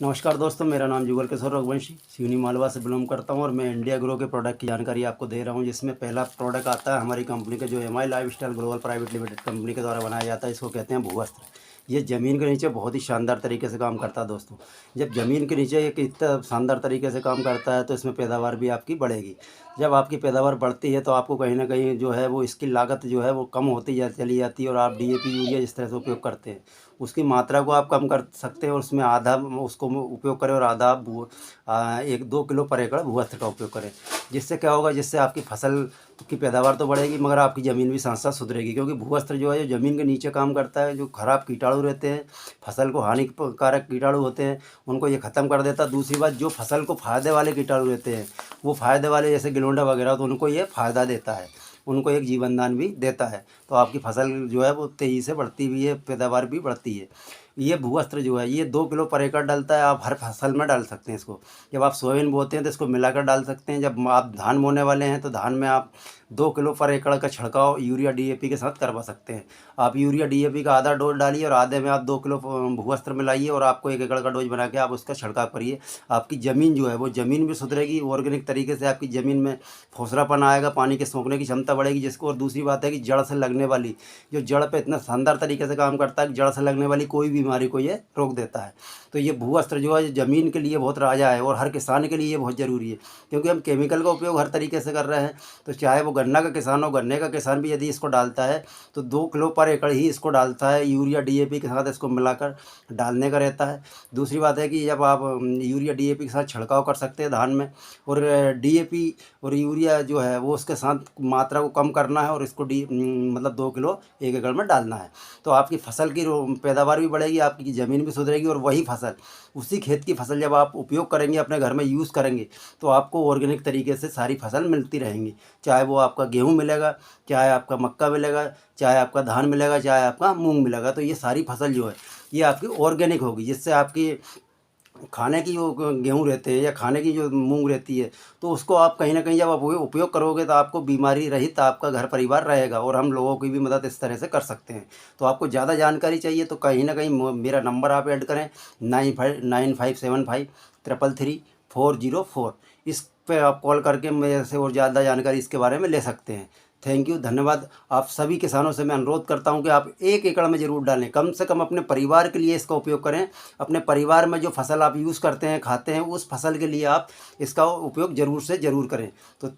नमस्कार दोस्तों, मेरा नाम जुगल किशोर रघुवंशी सिवनी मालवा से बिलोंग करता हूँ और मैं इंडिया ग्रो के प्रोडक्ट की जानकारी आपको दे रहा हूँ। जिसमें पहला प्रोडक्ट आता है हमारी कंपनी का, जो MI lifestyle global private limited company के द्वारा बनाया जाता है। इसको कहते हैं भूवस्त्र। ये ज़मीन के नीचे बहुत ही शानदार तरीके से काम करता है दोस्तों। जब ज़मीन के नीचे एक इतना शानदार तरीके से काम करता है तो इसमें पैदावार भी आपकी बढ़ेगी। जब आपकी पैदावार बढ़ती है तो आपको कहीं ना कहीं जो है वो इसकी लागत जो है वो कम होती चली जाती है। और आप डीएपी यूरिया जिस तरह से उपयोग करते हैं उसकी मात्रा को आप कम कर सकते हैं और उसमें आधा उसको उपयोग करें और आधा 1-2 किलो पर एकड़ भूवस्त्र का उपयोग करें। जिससे क्या होगा, जिससे आपकी फसल की पैदावार तो बढ़ेगी मगर आपकी ज़मीन भी साथ साथ सुधरेगी। क्योंकि भूवस्त्र जो है जो ज़मीन के नीचे काम करता है, जो खराब कीटाणु रहते हैं, फसल को हानिकारक कीटाणु होते हैं, उनको ये ख़त्म कर देता है। दूसरी बात, जो फसल को फ़ायदे वाले कीटाणु रहते हैं वो फ़ायदे वाले जैसे गिलोंडा वगैरह, तो उनको ये फ़ायदा देता है, उनको एक जीवनदान भी देता है। तो आपकी फसल जो है वो तेज़ी से बढ़ती भी है, पैदावार भी बढ़ती है। ये भूवस्त्र जो है ये 2 किलो पर एकड़ डलता है। आप हर फसल में डाल सकते हैं इसको। जब आप सोयाबीन बोते हैं तो इसको मिलाकर डाल सकते हैं। जब आप धान बोने वाले हैं तो धान में आप 2 किलो पर एकड़ का छिड़काव यूरिया डीएपी के साथ करवा सकते हैं। आप यूरिया डीएपी का आधा डोज डालिए और आधे में आप 2 किलो भूवस्त्र मिलाइए और आपको 1 एकड़ का डोज बना के आप उसका छिड़काव करिए। आपकी ज़मीन जो है वो ज़मीन भी सुधरेगी, ऑर्गेनिक तरीके से आपकी ज़मीन में फोसलापन आएगा, पानी के सोखने की क्षमता बढ़ेगी जिसको। और दूसरी बात है कि जड़ से लगने वाली, जो जड़ पे इतना शानदार तरीके से काम करता है कि जड़ से लगने वाली कोई बीमारी को ये रोक देता है। तो ये भूवस्त्र जो है ज़मीन के लिए बहुत राजा है और हर किसान के लिए ये बहुत ज़रूरी है। क्योंकि हम केमिकल का उपयोग हर तरीके से कर रहे हैं। तो चाहे वो गन्ना का किसान हो, गन्ने का किसान भी यदि इसको डालता है तो 2 किलो पर एकड़ ही इसको डालता है। यूरिया डीएपी के साथ इसको मिलाकर डालने का रहता है। दूसरी बात है कि जब आप यूरिया डीएपी के साथ छिड़काव कर सकते हैं धान में, और डीएपी और यूरिया जो है वो उसके साथ मात्रा को कम करना है और इसको मतलब 2 किलो 1 एकड़ में डालना है। तो आपकी फसल की पैदावार भी बढ़ेगी, आपकी ज़मीन भी सुधरेगी। और वही फसल, उसी खेत की फसल जब आप उपयोग करेंगे, अपने घर में यूज़ करेंगे, तो आपको ऑर्गेनिक तरीके से सारी फसल मिलती रहेंगी। चाहे वो आपका गेहूँ मिलेगा, चाहे आपका मक्का मिलेगा, चाहे आपका धान मिलेगा, चाहे आपका मूंग मिलेगा। तो ये सारी फसल जो है ये आपकी ऑर्गेनिक होगी। जिससे आपकी खाने की जो गेहूँ रहते हैं या खाने की जो मूंग रहती है, तो उसको आप कहीं ना कहीं जब आप वो उपयोग करोगे तो आपको बीमारी रहित आपका घर परिवार रहेगा। और हम लोगों की भी मदद इस तरह से कर सकते हैं। तो आपको ज़्यादा जानकारी चाहिए तो कहीं ना कहीं मेरा नंबर आप ऐड करें, 9595333404। इस पे आप कॉल करके मेरे से और ज़्यादा जानकारी इसके बारे में ले सकते हैं। थैंक यू, धन्यवाद। आप सभी किसानों से मैं अनुरोध करता हूं कि आप 1 एकड़ में ज़रूर डालें, कम से कम अपने परिवार के लिए इसका उपयोग करें। अपने परिवार में जो फसल आप यूज़ करते हैं, खाते हैं, उस फसल के लिए आप इसका उपयोग ज़रूर से ज़रूर करें। तो